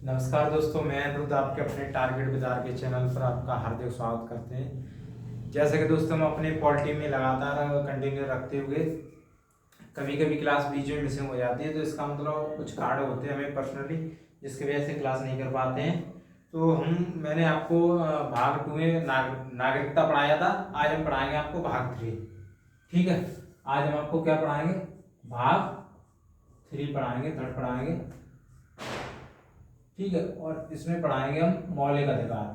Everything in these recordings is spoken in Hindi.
नमस्कार दोस्तों, मैं अनिरुद्ध आपके अपने टारगेट बाजार के चैनल पर आपका हार्दिक स्वागत करते हैं। जैसे कि दोस्तों हम अपने पॉलिटी में लगातार कंटिन्यू रखते हुए कभी कभी क्लास बीच में मिसिंग हो जाती है, तो इसका मतलब कुछ कार्ड होते हैं हमें पर्सनली जिसकी वजह से क्लास नहीं कर पाते हैं। तो मैंने आपको भाग 2 में नागरिकता पढ़ाया था। आज हम पढ़ाएंगे आपको भाग 3। ठीक है, आज हम आपको क्या पढ़ाएंगे? भाग 3 पढ़ाएंगे, थर्ड पढ़ाएंगे। ठीक है, और इसमें पढ़ाएंगे हम मौलिक अधिकार।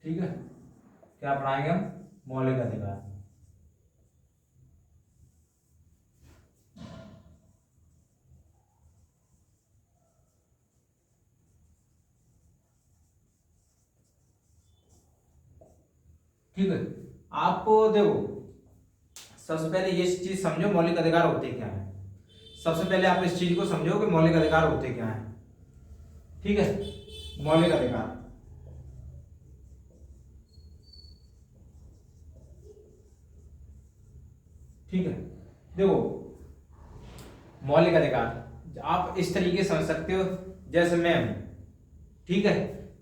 ठीक है, क्या पढ़ाएंगे हम? मौलिक अधिकार। ठीक है, आपको देखो, सबसे पहले ये चीज समझो मौलिक अधिकार होते क्या है। सबसे पहले आप इस चीज को समझो कि मौलिक अधिकार होते क्या है। ठीक है, मौलिक अधिकार, ठीक है, देखो मौलिक अधिकार आप इस तरीके से समझ सकते हो। जैसे मैं हूं, ठीक है,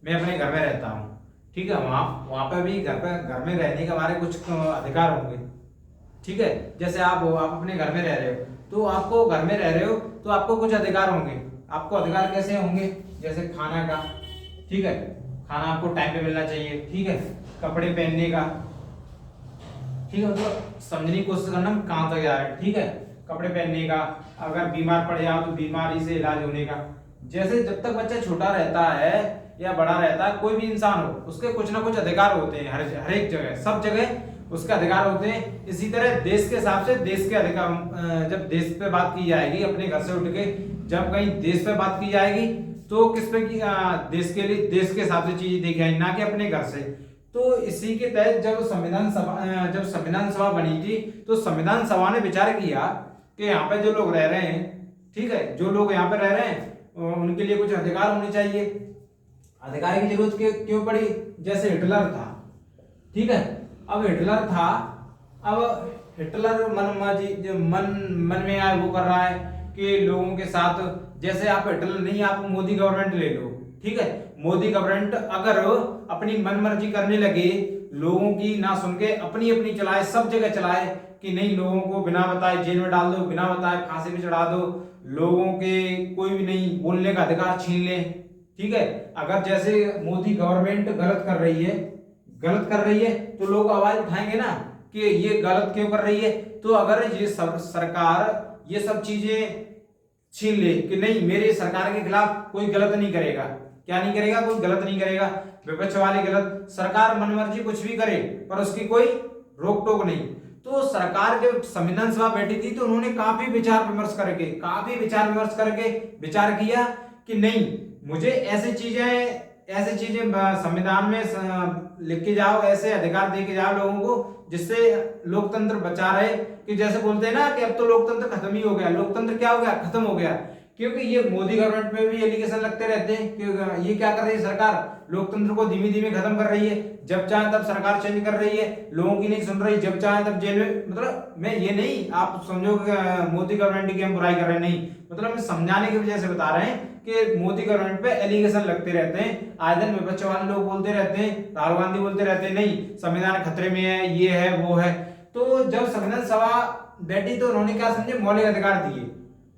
मैं अपने घर में रहता हूं। ठीक है, वहां वहां पे भी घर में रहने के हमारे कुछ अधिकार होंगे। ठीक है, जैसे आप हो, आप अपने घर में रह रहे हो, तो आपको घर में रह रहे हो तो आपको कुछ अधिकार होंगे। आपको अधिकार कैसे होंगे? जैसे खाना का, ठीक है, खाना आपको टाइम पे मिलना चाहिए। ठीक है, कपड़े पहनने का, ठीक है, मतलब समझने की कोशिश करना हम कहाँ तक जा रहे हैं। ठीक है, कपड़े पहनने का, अगर बीमार पड़ जाओ तो बीमारी से इलाज होने का। जैसे जब तक बच्चा छोटा रहता है या बड़ा रहता है, कोई भी इंसान हो, उसके कुछ ना कुछ अधिकार होते हैं। हर एक जगह, सब जगह उसके अधिकार होते हैं। इसी तरह देश के हिसाब से देश के अधिकार, जब देश पे बात की जाएगी, अपने घर से उठ के जब कहीं देश पे बात की जाएगी, तो किस पे की देश के लिए, देश के हिसाब से चीजें देखी जाएगी, ना कि अपने घर से। तो इसी के तहत जब संविधान सभा बनी थी, तो संविधान सभा ने विचार किया कि यहाँ पे जो लोग रह रहे हैं, ठीक है, जो लोग यहाँ पे रह रहे हैं उनके लिए कुछ अधिकार होने चाहिए। अधिकार की जरूरत क्यों पड़ी? जैसे हिटलर था, ठीक है, अब हिटलर था, अब हिटलर मन मन में आए वो कर रहा है कि लोगों के साथ, जैसे आप हिटलर नहीं, आप मोदी गवर्नमेंट ले लो। ठीक है, मोदी गवर्नमेंट अगर अपनी मन मर्जी करने लगे, लोगों की ना सुन के अपनी अपनी चलाए, सब जगह चलाए कि नहीं, लोगों को बिना बताए जेल में डाल दो, बिना बताए फांसी पे चढ़ा दो, लोगों के कोई भी नहीं बोलने का अधिकार छीन ले। ठीक है, अगर जैसे मोदी गवर्नमेंट गलत कर रही है तो लोग आवाज उठाएंगे ना कि ये गलत क्यों कर रही है। तो अगर ये सरकार ये सब चीजें छीन ले कि नहीं, मेरे सरकार के खिलाफ कोई गलत नहीं करेगा, क्या नहीं करेगा? कोई गलत नहीं करेगा, विपक्ष वाले गलत, सरकार मनमर्जी कुछ भी करे पर उसकी कोई रोक टोक नहीं। तो सरकार जब संविधान सभा बैठी थी तो उन्होंने काफी विचार विमर्श करके विचार किया कि नहीं, मुझे ऐसे चीजें संविधान में लिख के जाओ, ऐसे अधिकार दे के जाओ लोगों को जिससे लोकतंत्र बचा रहे। कि जैसे बोलते हैं ना कि अब तो लोकतंत्र खत्म ही हो गया, लोकतंत्र क्या हो गया? खत्म हो गया। क्योंकि ये मोदी गवर्नमेंट में भी एलिगेशन लगते रहते हैं कि ये क्या कर रही है सरकार, लोकतंत्र को धीमे धीमे खत्म कर रही है, जब चाहे तब सरकार चेंज कर रही है, लोगों की नहीं सुन रही, जब चाहे तब जेल में। मतलब मैं ये नहीं आप समझो मोदी गवर्नमेंट की हम बुराई कर रहे हैं, नहीं, मतलब मैं समझाने की वजह से बता रहे हैं कि मोदी गवर्नमेंट पे एलिगेशन लगते रहते हैं। आए दिन विपक्ष वाले लोग बोलते रहते हैं, राहुल गांधी बोलते रहते हैं नहीं संविधान खतरे में है, ये है वो है। तो जब संविधान सभा बैठी तो उन्होंने क्या समझे? मौलिक अधिकार दिए।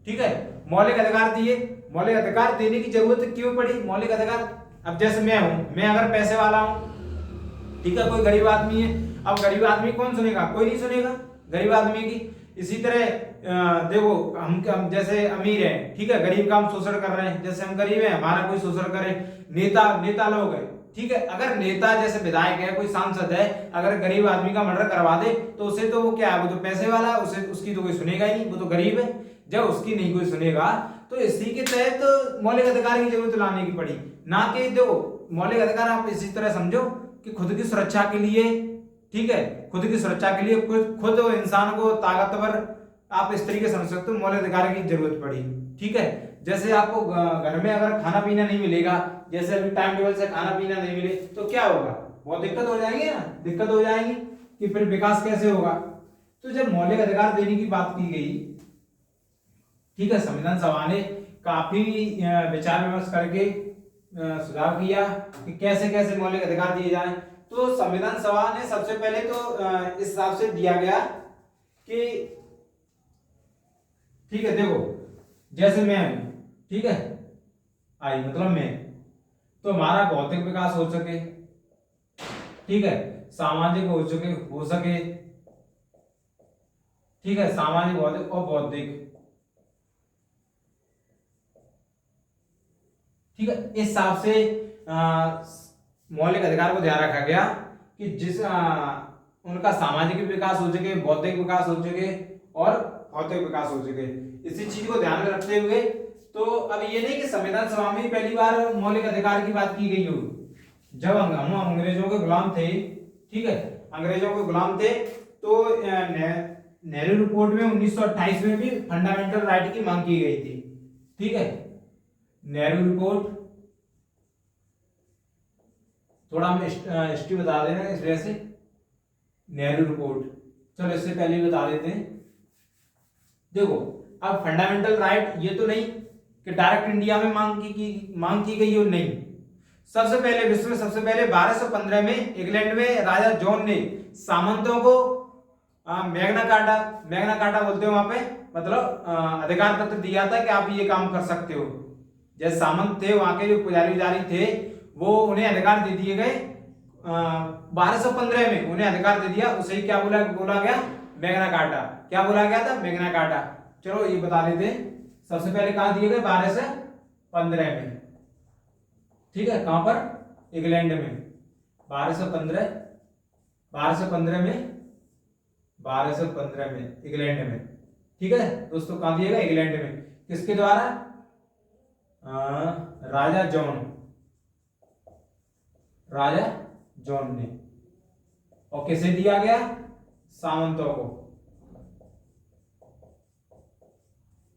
ठीक है, मौलिक अधिकार दिए। मौलिक अधिकार देने की जरूरत क्यों पड़ी? मौलिक अधिकार, अब जैसे मैं हूं, मैं अगर पैसे वाला हूं, ठीक है, कोई गरीब आदमी है, अब गरीब आदमी कौन सुनेगा? कोई नहीं सुनेगा गरीब आदमी की। इसी तरह देखो हम जैसे अमीर हैं, ठीक है, गरीब का हम शोषण कर रहे हैं, जैसे हम गरीब हैं हमारा कोई शोषण करे। नेता लोग हैं, ठीक है, अगर नेता जैसे विधायक है, कोई सांसद है, अगर गरीब आदमी का मर्डर करवा दे तो उसे तो वो क्या है, वो तो पैसे वाला है, उसे उसकी तो कोई सुनेगा ही नहीं, वो तो गरीब है। जब उसकी नहीं कोई सुनेगा तो इसी के तहत मौलिक अधिकार की जरूरत लाने की पड़ी। ना कि देखो मौलिक अधिकार आप इसी तरह समझो कि खुद की सुरक्षा के लिए, ठीक है, खुद की सुरक्षा के लिए खुद इंसान को ताकतवर, आप इस तरीके से समझ सकते हो मौलिक अधिकार की जरूरत पड़ी। ठीक है, जैसे आपको घर में अगर खाना पीना नहीं मिलेगा, जैसे अभी टाइम टेबल से खाना पीना नहीं मिले तो क्या होगा? बहुत दिक्कत हो जाएगी ना, दिक्कत हो जाएगी कि फिर विकास कैसे होगा। तो जब मौलिक अधिकार देने की बात की गई, ठीक है, संविधान सभा ने काफी विचार विमर्श करके सुझाव किया कि कैसे कैसे मौलिक अधिकार दिए जाएं। तो संविधान सभा ने सबसे पहले तो इस हिसाब से दिया गया कि ठीक है, देखो जैसे मैं हूं, ठीक है, आई मतलब मैं, तो हमारा भौतिक विकास हो सके, ठीक है, सामाजिक हो सके, ठीक है, सामाजिक, भौतिक और बौद्धिक, ठीक है। इस हिसाब से मौलिक अधिकार को ध्यान रखा गया कि जिस उनका सामाजिक विकास हो सके, बौद्धिक विकास हो सके और भौतिक विकास हो सके। इसी चीज को ध्यान में रखते हुए, तो अब ये नहीं कि संविधान सभा में पहली बार मौलिक अधिकार की बात की गई हो। जब हम अंग्रेजों के गुलाम थे, ठीक है, अंग्रेजों के गुलाम थे, तो नेहरू रिपोर्ट में 1928 में भी फंडामेंटल राइट की मांग की गई थी, ठीक है। नेहरू रिपोर्ट, थोड़ा हम हिस्ट्री बता देना इस वजह से, नेहरू रिपोर्ट, चलो इससे पहले ही बता देते हैं। देखो अब फंडामेंटल राइट ये तो नहीं कि डायरेक्ट इंडिया में मांग की गई हो, नहीं। सबसे पहले विश्व में सबसे पहले 1215 में इंग्लैंड में राजा जॉन ने सामंतों को मैग्ना कार्टा बोलते हो वहां पे, मतलब अधिकार पत्र दिया था कि आप ये काम कर सकते हो। जैसे सामंत थे, वहां के जो पुजारी थे, वो उन्हें अधिकार दे दिए गए। 1215 में उन्हें अधिकार दे दिया, उसे ही क्या बोला गया, मैग्ना कार्टा। क्या बोला गया था, मैग्ना कार्टा। चलो ये बता देते हैं, सबसे पहले कहां दिए गए, 1215 में, ठीक है, कहां पर, इंग्लैंड में, 1215 में इंग्लैंड में, ठीक है दोस्तों, कहां दिएगा, इंग्लैंड में। किसके द्वारा, राजा जॉन ने। और किसे दिया गया, सामंतों को।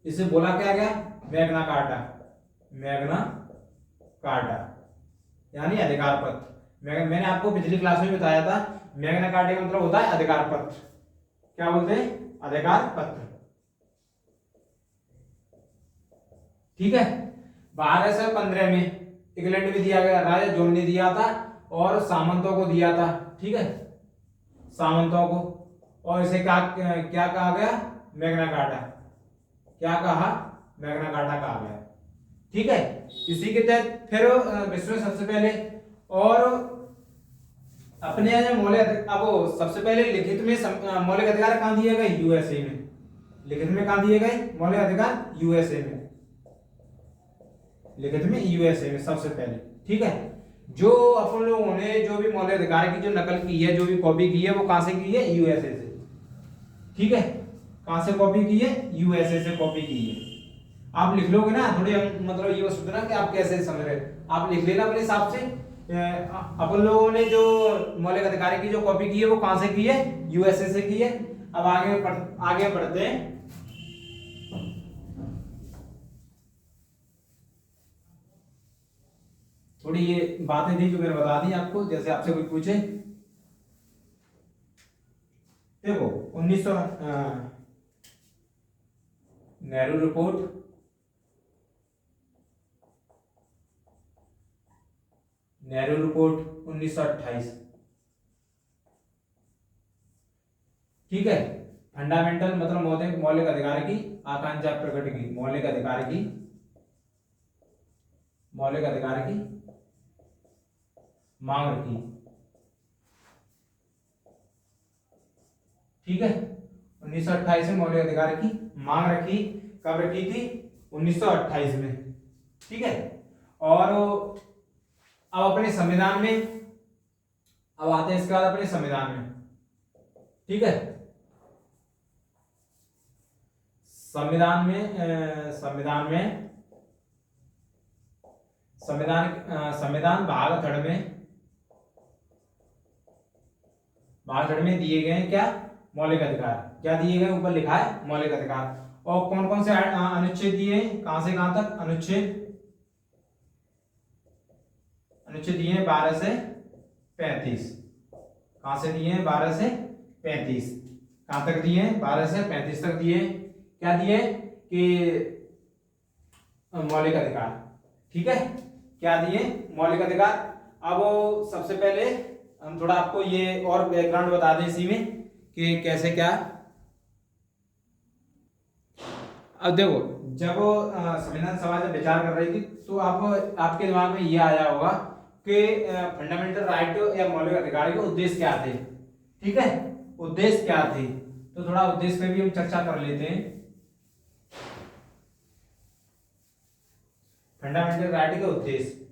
इसे बोला क्या गया, मैग्ना कार्टा यानी अधिकार पत्र। मैंने आपको पिछली क्लास में बताया था, मैग्ना कार्टा का मतलब होता है अधिकार पत्र। क्या बोलते हैं, अधिकार पत्र, ठीक है। 1215 में इंग्लैंड में दिया गया, राजा जॉन ने दिया था और सामंतों को दिया था, ठीक है, सामंतों को। और इसे क्या क्या कहा गया, मैग्ना कार्टा। क्या कहा, मैग्ना कार्टा कहा गया, ठीक है। इसी के तहत फिर विश्व में सबसे पहले और अपने यहाँ मौलिक, अब सबसे पहले लिखित में मौलिक अधिकार कहां दिए गए, यूएसए में। लिखित में कहां दिए गए मौलिक अधिकार, यूएसए में, लिखित में यूएसए में सबसे पहले, ठीक है। जो अपन लोगों ने जो भी मौलिक अधिकार की जो नकल की है, जो भी कॉपी की है, वो कहां से की है, यूएसए से, ठीक है। कहां से कॉपी की है, यूएसए से कॉपी की है। आप लिख लोगे ना, थोड़ी मतलब ये सोचना कि आप कैसे समझ रहे, आप लिख लेना अपने हिसाब से। अपन लोगों ने जो मौलिक अधिकार की जो कॉपी की है, वो कहां से की है, यूएसए से की है। अब आगे बढ़ते हैं। थोड़ी ये बातें थी जो मैंने बता दी आपको, जैसे आपसे कोई पूछे। देखो 1900 नेहरू रिपोर्ट, नेहरू रिपोर्ट 1928, ठीक है। फंडामेंटल मतलब मौलिक अधिकार की आकांक्षा प्रकट की, मौलिक अधिकार की मांग रखी, ठीक है। 1928 में मौलिक अधिकार की मांग रखी। कब रखी थी, 1928 में, ठीक है। और अब अपने संविधान में, अब आते हैं इसके बाद अपने संविधान में, ठीक है। संविधान भाग थर्ड में दिए गए हैं क्या, मौलिक अधिकार। क्या दिए गए, ऊपर लिखा है मौलिक अधिकार। और कौन कौन से अनुच्छेद दिए हैं, कहां से कहां तक, अनुच्छेद दिए हैं 12 से 35। कहां से दिए हैं, 12 से 35, कहां तक दिए हैं, 12 से 35 तक दिए हैं। क्या दिए कि मौलिक अधिकार, ठीक है, क्या दिए, मौलिक अधिकार। अब सबसे पहले हम थोड़ा आपको ये और बैकग्राउंड बता दें इसी में कि कैसे क्या। अब देखो, जब संविधान सभा जब विचार कर रही थी तो आप आपके दिमाग में ये आया होगा कि फंडामेंटल राइट या मौलिक अधिकार के उद्देश्य क्या थे, ठीक है, उद्देश्य क्या थे। तो थोड़ा उद्देश्य पे भी हम चर्चा कर लेते हैं। फंडामेंटल राइट के उद्देश्य,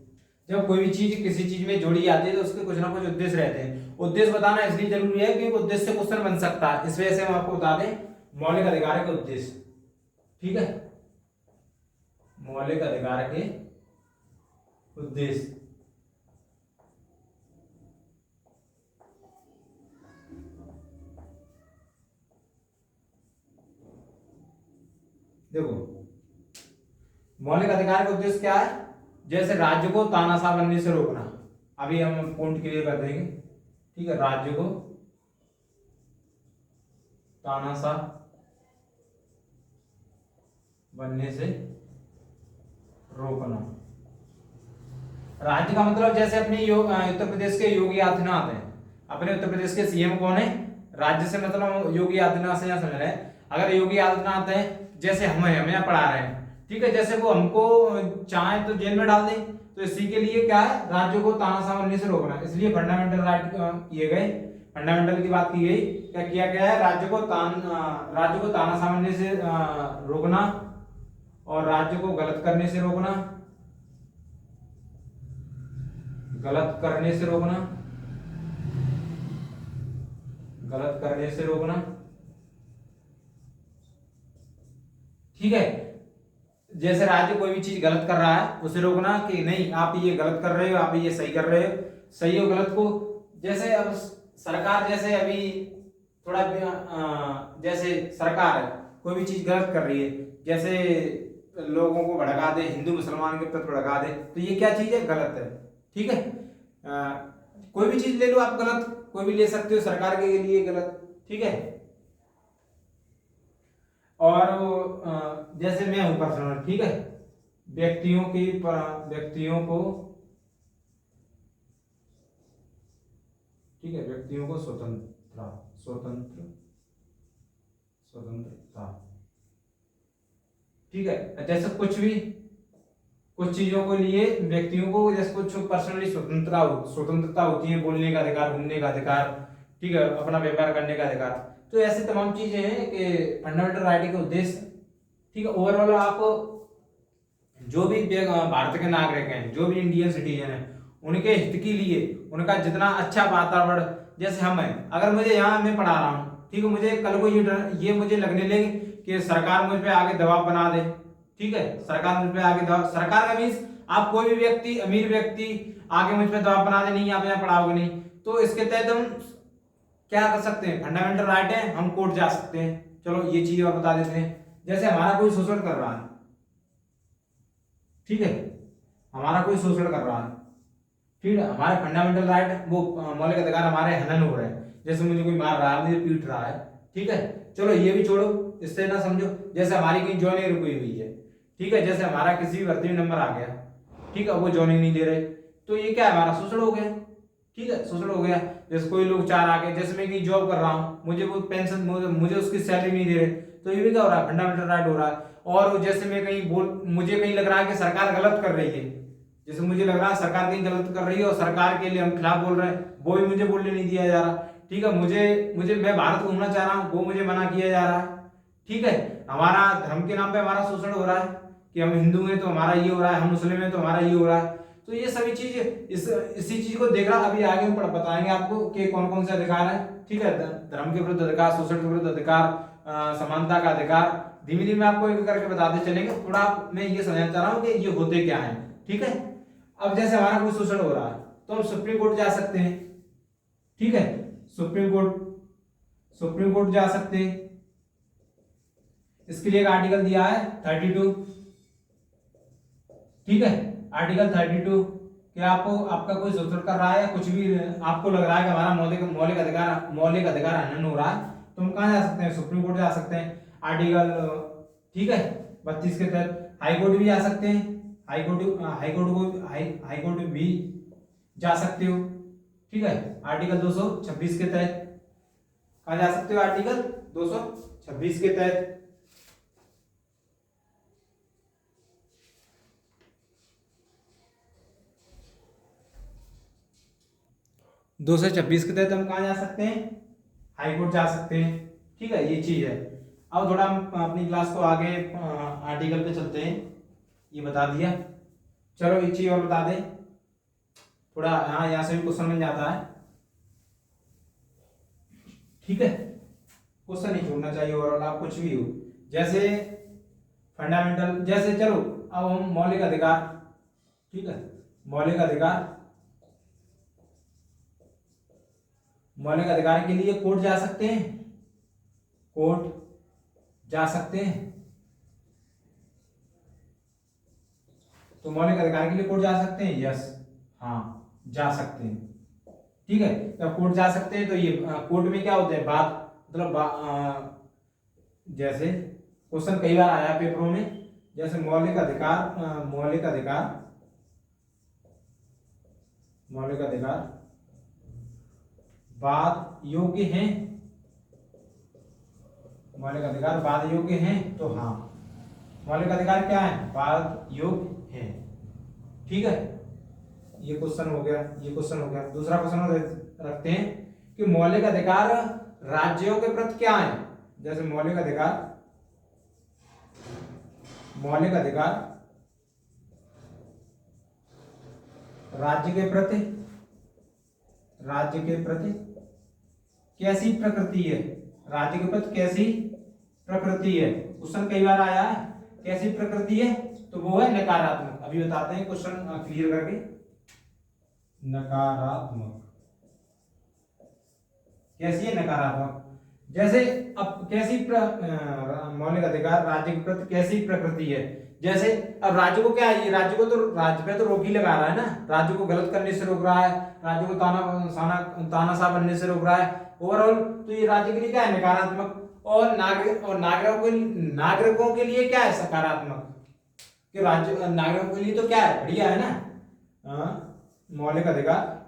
जब कोई भी चीज किसी चीज में जोड़ी जाती है तो उसके कुछ ना कुछ उद्देश्य रहते हैं। उद्देश्य बताना इसलिए जरूरी है कि उद्देश्य से क्वेश्चन बन सकता है, इस वजह से हम आपको बता दें मौलिक अधिकार के उद्देश्य, ठीक है, मौलिक अधिकार के उद्देश्य। देखो, मौलिक अधिकार का उद्देश्य क्या है, जैसे राज्य को तानाशाह बनने से रोकना, अभी हम पॉइंट क्लियर कर देंगे, ठीक है, राज्य को तानाशाह बनने से रोकना। राज्य का मतलब जैसे अपने उत्तर प्रदेश के योगी आदित्यनाथ हैं, अपने उत्तर प्रदेश के सीएम कौन है, राज्य से मतलब योगी आदित्यनाथ से, समझ रहे हैं। अगर योगी आदित्यनाथ है, जैसे हमें यहाँ पढ़ा रहे हैं, ठीक है, जैसे वो हमको चाहे तो जेल में डाल दे, तो इसी के लिए क्या है, राज्य को तानाशाह बनने से रोकना, इसलिए फंडामेंटल राइट किए गए, फंडामेंटल की बात की गई। क्या किया गया है, राज्य को तानाशाह बनने से रोकना और राज्य को गलत करने से रोकना, गलत करने से रोकना, गलत करने से रोकना, ठीक है। जैसे राज्य कोई भी चीज गलत कर रहा है उसे रोकना कि नहीं आप ये गलत कर रहे हो, आप ये सही कर रहे हो, सही और गलत को। जैसे अब सरकार, जैसे अभी थोड़ा जैसे सरकार है कोई भी चीज गलत कर रही है, जैसे लोगों को भड़का दे, हिंदू मुसलमान के प्रति भड़का दे, तो ये क्या चीज है, गलत है, ठीक है। कोई भी चीज ले लो आप, गलत कोई भी ले सकते हो, सरकार के लिए गलत, ठीक है। और जैसे मैं हूं पर्सनल, ठीक है, व्यक्तियों को, ठीक है, व्यक्तियों को स्वतंत्रता, ठीक है। जैसे कुछ चीजों को लिए व्यक्तियों को, जैसे कुछ पर्सनली स्वतंत्रता होती है, बोलने का अधिकार, घूमने का अधिकार, ठीक है, अपना व्यापार करने का अधिकार। तो ऐसे तमाम चीजें हैं कि फंडामेंटल राइट के उद्देश्य, ठीक है। ओवरऑल आप जो भी भारत के नागरिक हैं, जो भी इंडियन सिटीजन हैं, उनके हित के लिए उनका जितना अच्छा वातावरण, जैसे हम हैं, अगर मुझे यहाँ मैं पढ़ा रहा हूँ, ठीक है, मुझे कल को ये मुझे लगने लगे कि सरकार मुझ पे आगे दबाव बना दे, ठीक है, सरकार मुझ पे आगे दबाव, सरकार का मीन्स आप कोई भी व्यक्ति, अमीर व्यक्ति आगे मुझ पे दबाव बना दे, नहीं आप यहाँ पढ़ाओगे नहीं, तो इसके तहत हम क्या कर सकते हैं, फंडामेंटल राइट है, हम कोर्ट जा सकते हैं। चलो ये चीज और बता देते हैं। जैसे हमारा कोई शोषण कर रहा है, ठीक है, हमारा कोई शोषण कर रहा है, ठीक है, हमारे फंडामेंटल राइट, वो मौलिक अधिकार हमारे हनन हो रहे हैं, जैसे मुझे कोई मार रहा है, मुझे पीट रहा है, ठीक है। चलो ये भी छोड़ो, इससे ना समझो, जैसे हमारी कहीं ज्वाइनिंग रुकी हुई है, ठीक है, जैसे हमारा किसी भी भर्ती में नंबर आ गया, ठीक है, वो ज्वाइनिंग नहीं दे रहे, तो ये क्या है, हमारा शोषण हो गया, ठीक है, शोषण हो गया। जैसे कोई लोग चार आ गए, जैसे मैं कहीं जॉब कर रहा हूँ, मुझे वो पेंशन, मुझे उसकी सैलरी नहीं दे रहे, तो ये भी क्या हो रहा है, फंडामेंटल राइट हो रहा है। और जैसे मैं मुझे कहीं लग रहा है कि सरकार गलत कर रही है, जैसे मुझे लग रहा है सरकार कहीं गलत कर रही है और सरकार के लिए हम खिलाफ बोल रहे हैं, वो भी मुझे बोलने नहीं दिया जा रहा, ठीक है। मैं भारत घूमना चाह रहा हूँ, वो मुझे मना किया जा रहा है, ठीक है। हमारा धर्म के नाम पे हमारा शोषण हो रहा है कि हम हिंदू हैं तो हमारा ये हो रहा है, हम मुस्लिम हैं तो हमारा ये हो रहा है। तो ये सभी चीज इसी चीज को देख रहा, अभी आगे हम बताएंगे आपको कि कौन कौन से अधिकार है, ठीक है। धर्म के विरुद्ध अधिकार, शोषण के विरुद्ध अधिकार, समानता का अधिकार, धीमे धीमे आपको एक करके बताते चलेंगे। थोड़ा मैं ये समझना चाह रहा हूँ कि ये होते क्या है, ठीक है। अब जैसे हमारा कोई शोषण हो रहा है तो हम सुप्रीम कोर्ट जा सकते हैं, ठीक है, सुप्रीम कोर्ट जा सकते हैं। इसके लिए एक आर्टिकल दिया है 32, ठीक है, आर्टिकल 32 कि आपका कोई शोषण कर रहा है, कुछ भी आपको लग रहा है कि हमारा मौलिक अधिकार हनन हो रहा है, तो हम कहाँ जा सकते हैं, सुप्रीम कोर्ट जा सकते हैं आर्टिकल, ठीक है, 32 के तहत। हाई कोर्ट भी जा सकते हैं, हाई कोर्ट भी जा सकते हो, ठीक है, आर्टिकल 226 के तहत। कहाँ जा सकते हो, आर्टिकल 226 के तहत। 226 के तहत हम कहाँ जा सकते हैं, हाई कोर्ट जा सकते हैं, ठीक है, ये चीज है। अब थोड़ा हम अपनी क्लास को आगे आर्टिकल पे चलते हैं, ये बता दिया। चलो एक चीज और बता दें, थोड़ा यहाँ से भी क्वेश्चन मिल जाता है, ठीक है, क्वेश्चन नहीं छोड़ना चाहिए ओवरऑल, आप कुछ भी हो। जैसे फंडामेंटल, जैसे चलो अब हम मौलिक अधिकार, ठीक है, मौलिक अधिकार, मौलिक अधिकार के लिए कोर्ट जा सकते हैं, कोर्ट जा सकते हैं। तो मौलिक अधिकार के लिए कोर्ट जा सकते हैं, यस, हाँ जा सकते हैं, ठीक है। जब कोर्ट जा सकते हैं तो ये कोर्ट में क्या होता है, बात मतलब जैसे क्वेश्चन कई बार आया पेपरों में, जैसे मौलिक अधिकार, मौलिक अधिकार, मौलिक अधिकार वाद योग्य हैं, मौलिक अधिकार वाद योग्य हैं, तो हाँ मौलिक अधिकार क्या है, वाद योग्य है, ठीक है। ये क्वेश्चन हो गया, ये क्वेश्चन हो गया। दूसरा क्वेश्चन रखते हैं कि मौलिक अधिकार राज्यों के प्रति क्या है। जैसे मौलिक अधिकार, मौलिक अधिकार राज्य के प्रति, राज्य के प्रति कैसी प्रकृति है, राज्य के प्रति कैसी प्रकृति है, क्वेश्चन कई बार आया है, कैसी प्रकृति है, तो वो है नकारात्मक। अभी बताते हैं क्वेश्चन क्लियर करके, नकारात्मक कैसी है, नकारात्मक। जैसे अब कैसी मौलिक अधिकार राज्य के प्रति कैसी प्रकृति है, जैसे अब राज्य को क्या है, ये राज्य को तो, राज्य पे तो रोक ही लगा रहा है ना, राज्य को गलत करने से रोक रहा है, राज्य को तानाशाह बनने से रोक रहा है ओवरऑल, तो ये राज्य के लिए क्या है, नकारात्मक। और नागरिकों के लिए क्या है, सकारात्मक, कि राज्य नागरिकों के लिए तो क्या है, बढ़िया है ना। मौलिक अधिकार,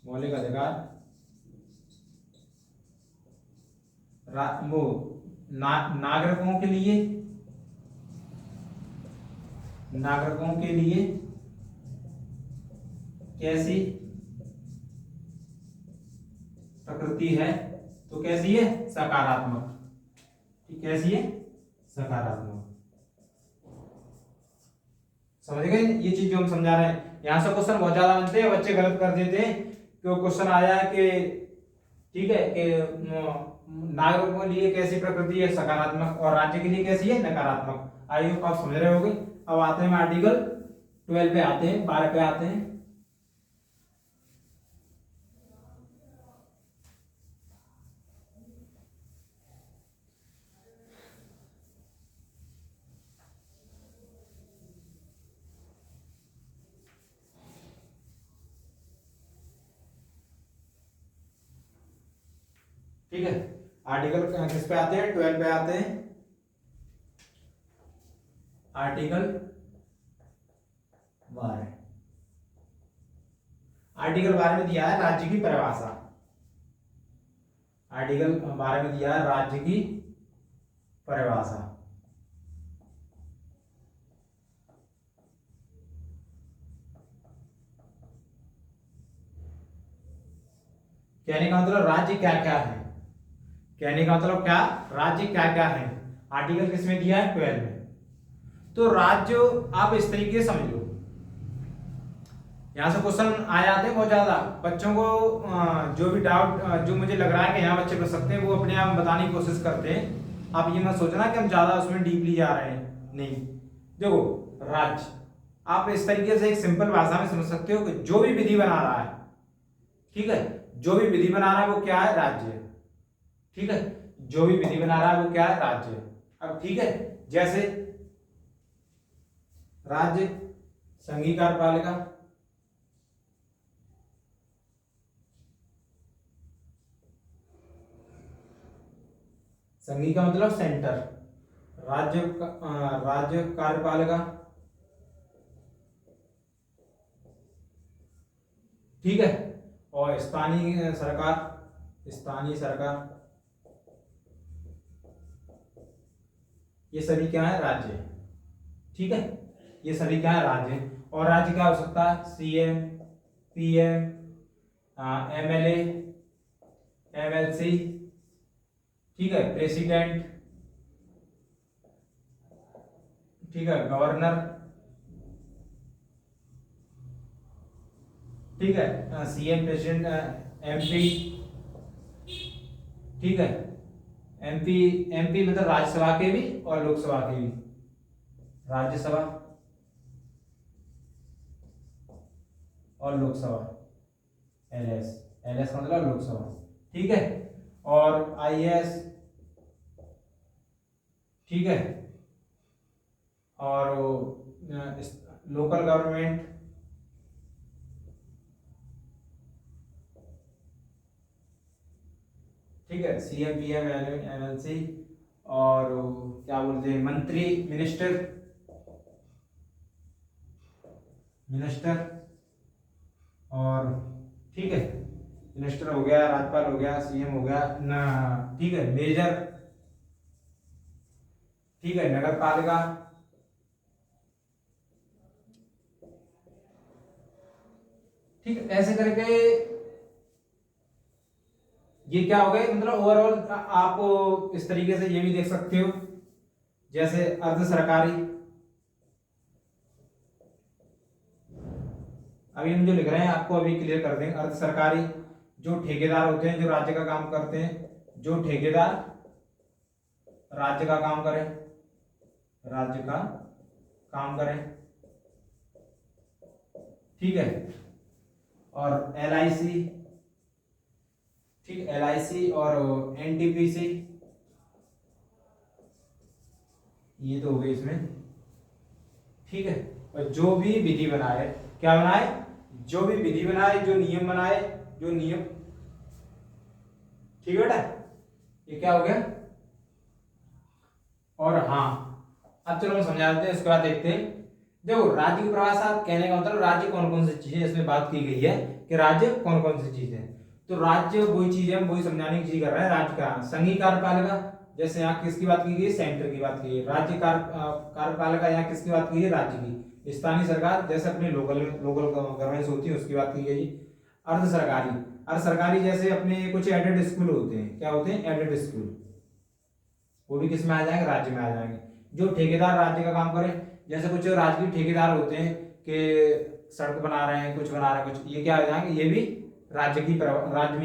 मौलिक अधिकार वो नागरिकों के लिए, नागरिकों के लिए कैसी प्रकृति है, तो कैसी है, सकारात्मक, ठीक, कैसी है, सकारात्मक। समझ गए ये चीज जो हम समझा रहे हैं। यहां से क्वेश्चन बहुत ज्यादा बनते हैं, बच्चे गलत कर देते हैं, कि क्वेश्चन आया है कि, ठीक है, कि नागरिकों के लिए कैसी प्रकृति है, सकारात्मक, और राज्य के लिए कैसी है, नकारात्मक। आई होप आप समझ रहे होगे। अब आते हैं आर्टिकल 12 पे आते हैं, 12 पे आते हैं। ठीक है, आर्टिकल किस पे आते हैं, 12 पे आते हैं। आर्टिकल 12, आर्टिकल 12 में दिया है राज्य की परिभाषा, आर्टिकल 12 में दिया है राज्य की परिभाषा। कहने का मतलब राज्य क्या क्या है, कहने का मतलब क्या, राज्य क्या क्या है, आर्टिकल किसमें दिया है, 12 में। तो राज्य आप इस तरीके से समझ लो, यहां से क्वेश्चन आ जाते हैं बहुत ज्यादा बच्चों को, जो भी डाउट जो मुझे लग रहा है कि यहाँ बच्चे कर सकते हैं, वो अपने आप बताने की कोशिश करते हैं। आप ये मत सोचना कि हम ज्यादा उसमें डीपली जा रहे हैं, नहीं। देखो राज्य आप इस तरीके से एक सिंपल भाषा में समझ सकते हो कि जो भी विधि बना रहा है, ठीक है, जो भी विधि बना रहा है वो क्या है, राज्य, ठीक है, जो भी विधि बना रहा है वो क्या है, राज्य। अब ठीक है, जैसे राज्य संघीय कार्यपालिका, संघीय का मतलब सेंटर, राज्य कार्यपालिका, ठीक है, और स्थानीय सरकार, ये सभी क्या है, राज्य, ठीक है, ये सभी क्या है, राज्य। और राज्य क्या हो सकता है, सीएम, पीएम, एमएलए, एमएलसी, ठीक है, प्रेसिडेंट, ठीक है, गवर्नर, ठीक है, सीएम, प्रेसिडेंट, एमपी, ठीक है, एमपी, एमपी मतलब राज्यसभा के भी और लोकसभा के भी, राज्यसभा और लोकसभा, एलएस, एलएस का मतलब लोकसभा, ठीक है, और आईएएस, ठीक है, और लोकल गवर्नमेंट, ठीक है, सीएम, पीएम, एमएलसी, और क्या बोलते हैं, मंत्री, मिनिस्टर, और ठीक है, मिनिस्टर हो गया, राज्यपाल हो गया, सीएम हो गया ना, ठीक है, मेजर, ठीक है, नगर पालिका, ठीक है, ऐसे करके ये क्या हो गए, मतलब ओवरऑल आप इस तरीके से ये भी देख सकते हो, जैसे अर्ध सरकारी, अभी हम जो लिख रहे हैं आपको अभी क्लियर कर देंगे। अर्ध सरकारी जो ठेकेदार होते हैं, जो राज्य का काम करते हैं, जो ठेकेदार राज्य का काम करें, राज्य का काम करें, ठीक है, और एलआईसी, ठीक, एलआईसी और एनटीपीसी, ये तो हो गई इसमें, ठीक है, और जो भी विधि बनाए, क्या बनाए, जो भी विधि बनाए, जो नियम बनाए, जो नियम, ठीक है बेटा, ये क्या हो गया। और हाँ, अब चलो हम समझा देते हैं, इसके बाद देखते हैं। देखो, राज्य की परिभाषा कहने का मतलब राज्य कौन कौन सी चीजें, इसमें बात की गई है कि राज्य कौन कौन सी चीजें, तो राज्य वही चीज है, हम वही समझाने की चीज कर रहे हैं। राज्य का संघीय कार्यपालिका, जैसे यहाँ किसकी बात की गई, सेंटर की बात की गई। राज्य कार्यपालिका यहाँ किसकी बात की है, राज्य की। स्थानीय सरकार, जैसे अपने लोकल गवर्नमेंट होती है, उसकी बात की गई। अर्ध सरकारी, अर्ध सरकारी जैसे अपने कुछ एडेड स्कूल होते हैं, क्या होते हैं, एडेड स्कूल, वो भी किस में आ जाएंगे, राज्य में आ जाएंगे। जो ठेकेदार राज्य का काम करें, जैसे कुछ राज्य के ठेकेदार होते हैं कि सड़क बना रहे हैं, कुछ बना रहे हैं, कुछ, ये क्या आ जाएंगे, ये भी राज्य में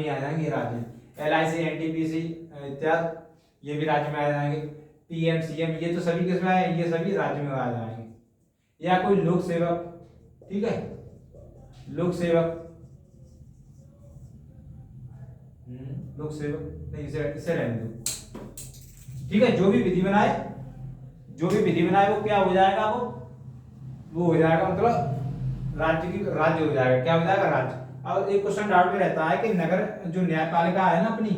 आ जाएंगे, ये राज्य। एलआईसी, एनटीपीसी इत्यादि, ये भी राज्य में आ जाएंगे। पीएम, सीएम, ये तो सभी किस में आए, ये सभी राज्य में आ जाएंगे। या कोई लोक सेवक, ठीक है, लोक सेवक, लोक सेवक नहीं, इसे रहने दो, ठीक है। जो भी विधि बनाए, वो क्या हो जाएगा, वो हो जाएगा, मतलब राज्य हो जाएगा, क्या हो जाएगा, राज्य। अब एक क्वेश्चन डाउट में रहता है कि नगर जो न्यायपालिका है ना, अपनी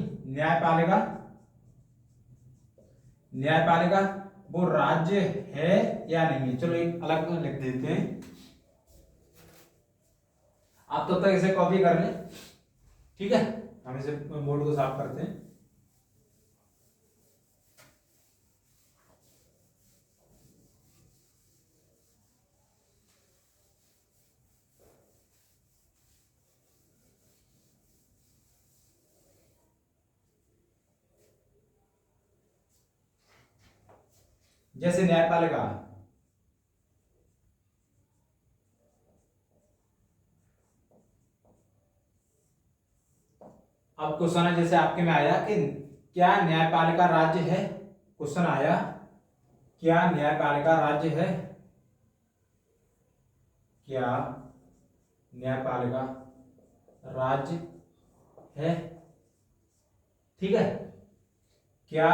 न्यायपालिका वो राज्य है या नहीं है। चलो एक अलग लिख देते हैं, आप तब तक इसे कॉपी कर लें, ठीक है। हम इसे बोर्ड को साफ करते हैं। जैसे न्यायपालिका, अब क्वेश्चन है जैसे आपके में आया कि क्या न्यायपालिका राज्य है, क्वेश्चन आया क्या न्यायपालिका राज्य है, क्या न्यायपालिका राज्य है, ठीक है। क्या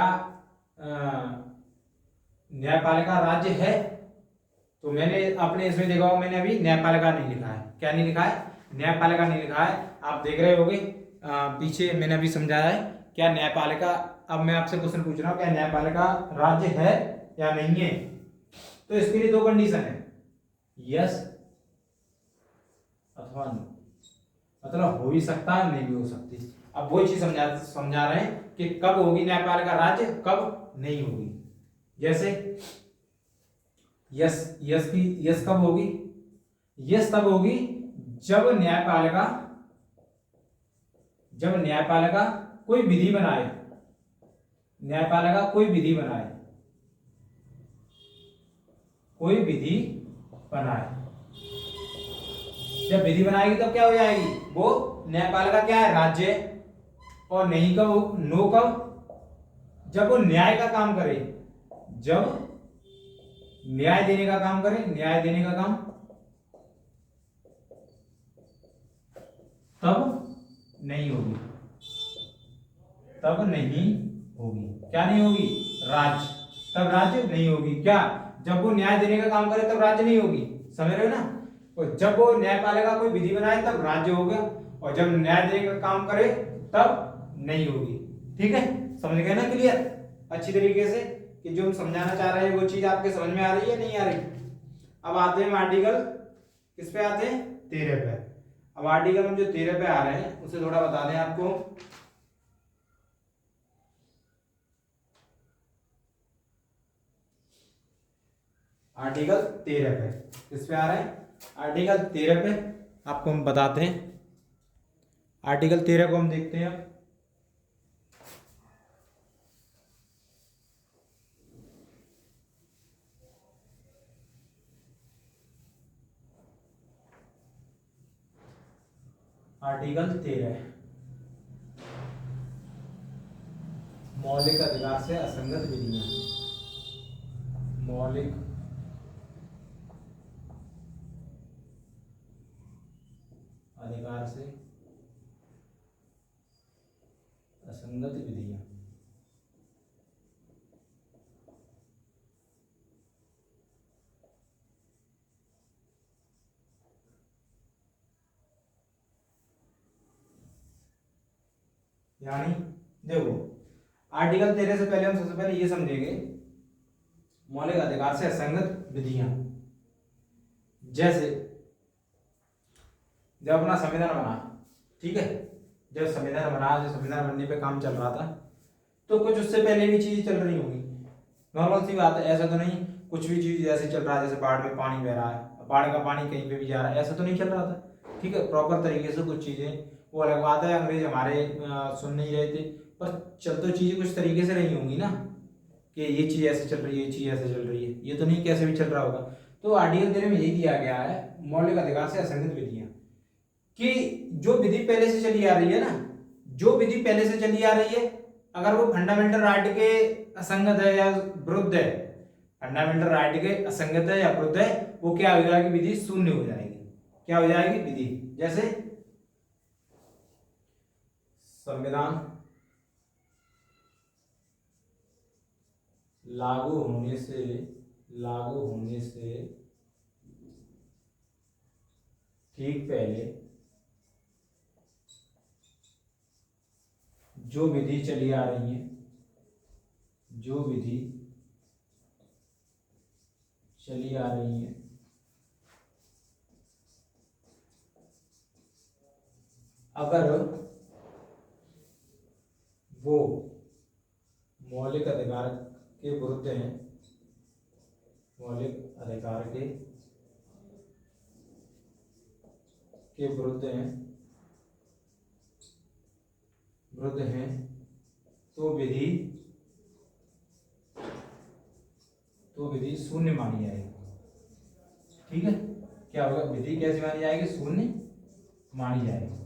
न्यायपालिका राज्य है, तो मैंने अपने इसमें देखा होगा, मैंने अभी न्यायपालिका नहीं लिखा है। क्या नहीं लिखा है, न्यायपालिका नहीं लिखा है। आप देख रहे होगे पीछे मैंने अभी समझाया है क्या न्यायपालिका, अब मैं आपसे क्वेश्चन पूछ रहा हूँ, क्या न्यायपालिका राज्य है या नहीं है? तो इसके लिए दो कंडीशन है, यस अथवा नो, मतलब हो भी सकता है, नहीं भी हो सकती। अब वही चीज समझा रहे हैं कि कब होगी न्यायपालिका राज्य, कब नहीं होगी। जैसे यस, यस कब होगी? यस तब होगी जब न्यायपालिका कोई विधि बनाए, न्यायपालिका कोई विधि बनाए, कोई विधि बनाए। जब विधि बनाएगी तब क्या हो जाएगी? वो न्यायपालिका क्या है? राज्य। और नहीं कब, नो कब? जब वो न्याय का काम करे, जब न्याय देने का काम करे, न्याय देने का काम, तब नहीं होगी, तब नहीं होगी। क्या नहीं होगी? राज्य। तब राज्य नहीं होगी। क्या? जब वो न्याय देने का काम करे तब राज्य नहीं होगी। समझ रहे हो ना? तो जब वो न्यायपालिका कोई विधि बनाए तब राज्य हो गया, और जब न्याय देने का काम करे तब नहीं होगी। ठीक है, समझ गए ना? क्लियर अच्छी तरीके से कि जो हम समझाना चाह रहे हैं वो चीज आपके समझ में आ रही है, नहीं आ रही? अब आते हैं आर्टिकल किस पे आते हैं? 13 पे। अब आर्टिकल हम जो 13 पे आ रहे हैं उसे थोड़ा बता दें आपको। आर्टिकल 13 पे किस पे आ रहे हैं? आर्टिकल 13 पे आपको हम बताते हैं। आर्टिकल 13 को हम देखते हैं। आर्टिकल 13 मौलिक अधिकार से असंगत विधियां, मौलिक अधिकार से असंगत विधियां। यानी देखो, आर्टिकल 13 से पहले हम सबसे पहले ये समझेंगे मौलिक अधिकार से असंगत विधियां। जैसे जब अपना संविधान बना, ठीक है, जब संविधान बना, जब संविधान बनने पे काम चल रहा था, तो कुछ उससे पहले भी चीजें चल रही होंगी। नॉर्मल सी बात है, ऐसा तो नहीं कुछ भी चीज ऐसे चल रहा है जैसे बाढ़ में पानी बह रहा है, बाढ़ का पानी कहीं पे भी जा रहा है, ऐसा तो नहीं चल रहा था। ठीक है, प्रॉपर तरीके से कुछ चीजें, वो अलग बात है अंग्रेज हमारे सुन नहीं रहे थे, पर चल तो चीजें कुछ तरीके से रही होंगी ना, कि ये चीज ऐसे चल रही है, ये चीज ऐसे चल रही है, ये तो नहीं कैसे भी चल रहा होगा। तो आर्टिकल 13 में यही दिया गया है मौलिक अधिकार से असंगत विधियां, कि जो विधि पहले से चली आ रही है ना, जो विधि पहले से चली आ रही है, अगर वो फंडामेंटल राइट के असंगत है या विरुद्ध है, फंडामेंटल राइट के असंगत है या विरुद्ध है, वो क्या हो जाएगी? विधि शून्य हो जाएगी। क्या हो जाएगी? विधि। जैसे संविधान लागू होने से ठीक पहले जो विधि चली आ रही है, जो विधि चली आ रही है, अगर वो मौलिक अधिकार के विरुद्ध हैं, मौलिक अधिकार के विरुद्ध हैं, तो विधि शून्य मानी जाएगी। ठीक है, क्या होगा? विधि कैसे मानी जाएगी? शून्य मानी जाएगी।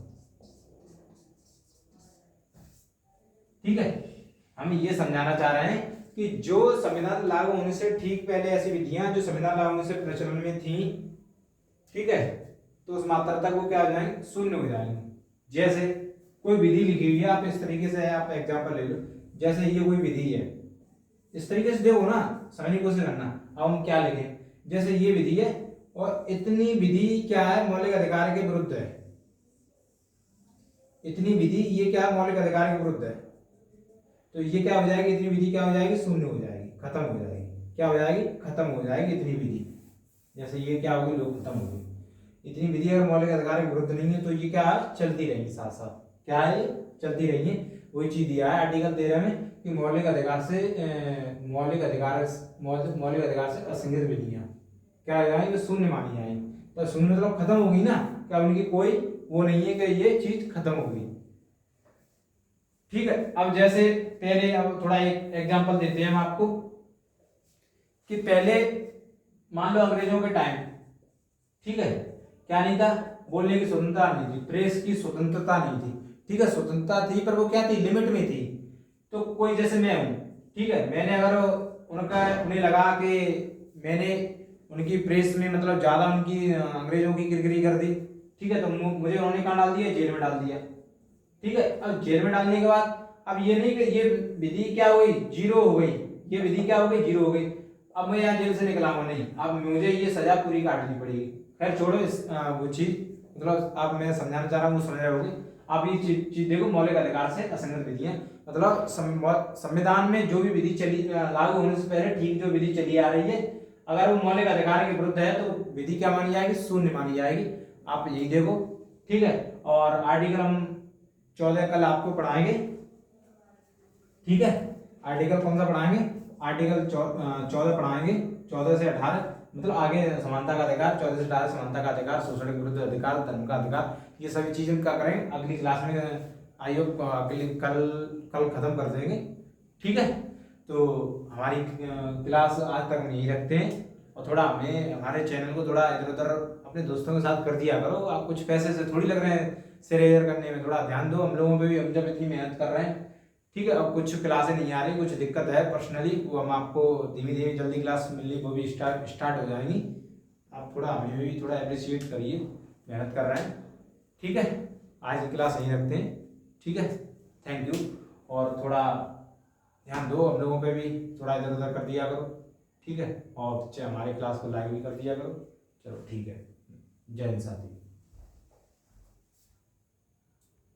ठीक है, हम ये समझाना चाह रहे हैं कि जो संविधान लागू होने से ठीक पहले ऐसी विधियां जो संविधान लागू होने से प्रचलन में थी, ठीक है, तो उस मात्रा तक वो क्या हो जाएंगे? शून्य हो जाएंगे। जैसे कोई विधि लिखी हुई है, आप इस तरीके से, आप एग्जांपल ले लो, जैसे ये कोई विधि है, इस तरीके से देखो ना, समझने की कोशिश करना। अब हम क्या लिखें? जैसे ये विधि है और इतनी विधि क्या है? मौलिक अधिकार के विरुद्ध है। इतनी विधि ये क्या है? मौलिक अधिकार के विरुद्ध है। तो ये क्या हो जाएगी, इतनी विधि क्या हो जाएगी, शून्य हो जाएगी, खत्म हो जाएगी। क्या हो जाएगी, खत्म हो जाएगी इतनी विधि। जैसे ये क्या होगी, लोग खत्म हो गई। इतनी विधि अगर मौलिक अधिकार के विरुद्ध नहीं है तो ये क्या है, चलती रहेंगी साथ साथ। क्या है, ये चलती रहेंगी। वही चीज दिया है आर्टिकल 13 में कि मौलिक अधिकार से असंगत विधियां क्या हो जाएंगी, शून्य मानी जाएंगी। तो शून्य मतलब खत्म होगी ना, क्या उनकी कोई वो नहीं है कि ये चीज खत्म हो गई। ठीक है, अब जैसे पहले, अब थोड़ा एक एग्जांपल देते हैं हम आपको कि पहले मान लो अंग्रेजों के टाइम, ठीक है, क्या नहीं था, बोलने की स्वतंत्रता नहीं थी, प्रेस की स्वतंत्रता नहीं थी। ठीक है, स्वतंत्रता थी पर वो क्या थी, लिमिट में थी। तो कोई जैसे मैं हूं, ठीक है, मैंने अगर उन्हें लगा कि मैंने उनकी प्रेस में मतलब ज्यादा उनकी अंग्रेजों की किरकिरी कर दी, ठीक है, तो मुझे उन्होंने कहाँ डाल दिया, जेल में डाल दिया। ठीक है, अब जेल में डालने के बाद अब ये नहीं कि ये विधि क्या हो गई, जीरो हो गई, ये विधि क्या हो गई, जीरो हो गई। अब मैं यहाँ जेल से निकला हूँ नहीं, अब मुझे ये सजा पूरी काटनी पड़ेगी। खैर छोड़ो वो चीज, मतलब आप मैं समझाना चाह रहा हूँ वो समझ रहे होगे। आप ये चीज देखो, मौलिक अधिकार से असंगत विधियां, मतलब संविधान में जो भी विधि चली लागू होने से पहले ठीक जो विधि चली आ रही है, अगर वो मौलिक अधिकार के विरुद्ध है तो विधि क्या मानी जाएगी, शून्य मानी जाएगी। आप यही देखो। ठीक है, और आर्टिकल हम 14 कल आपको पढ़ाएंगे। ठीक है, आर्टिकल कौन सा पढ़ाएंगे, आर्टिकल 14 पढ़ाएंगे, 14 से 18, मतलब आगे समानता का अधिकार, 14 से 18 समानता का अधिकार, शोषण के विरुद्ध अधिकार, धर्म का अधिकार, ये सभी चीजें क्या करेंगे अगली क्लास में, आयोग अगली कल खत्म कर देंगे। ठीक है, तो हमारी क्लास आज तक यही रखते हैं, और थोड़ा हमें हमारे चैनल को थोड़ा इधर उधर अपने दोस्तों के साथ कर दिया करो। आप कुछ पैसे से थोड़ी लग रहे हैं शेयर करने में, थोड़ा ध्यान दो हम लोगों पे भी, हम जब इतनी मेहनत कर रहे हैं। ठीक है, अब कुछ क्लासें नहीं आ रही, कुछ दिक्कत है पर्सनली, वो हम आपको धीमे धीमे जल्दी क्लास मिलनी, वो भी स्टार्ट हो जाएंगी। आप थोड़ा हमें भी थोड़ा अप्रिशिएट करिए, मेहनत कर रहे हैं। ठीक है, आज की क्लास यहीं रखते हैं। ठीक है, थैंक यू, और थोड़ा ध्यान दो हम लोगों पे भी, थोड़ा इधर उधर कर दिया करो। ठीक है, और हमारे क्लास को लाइक भी कर दिया करो। चलो ठीक है, जय हिंद साथी।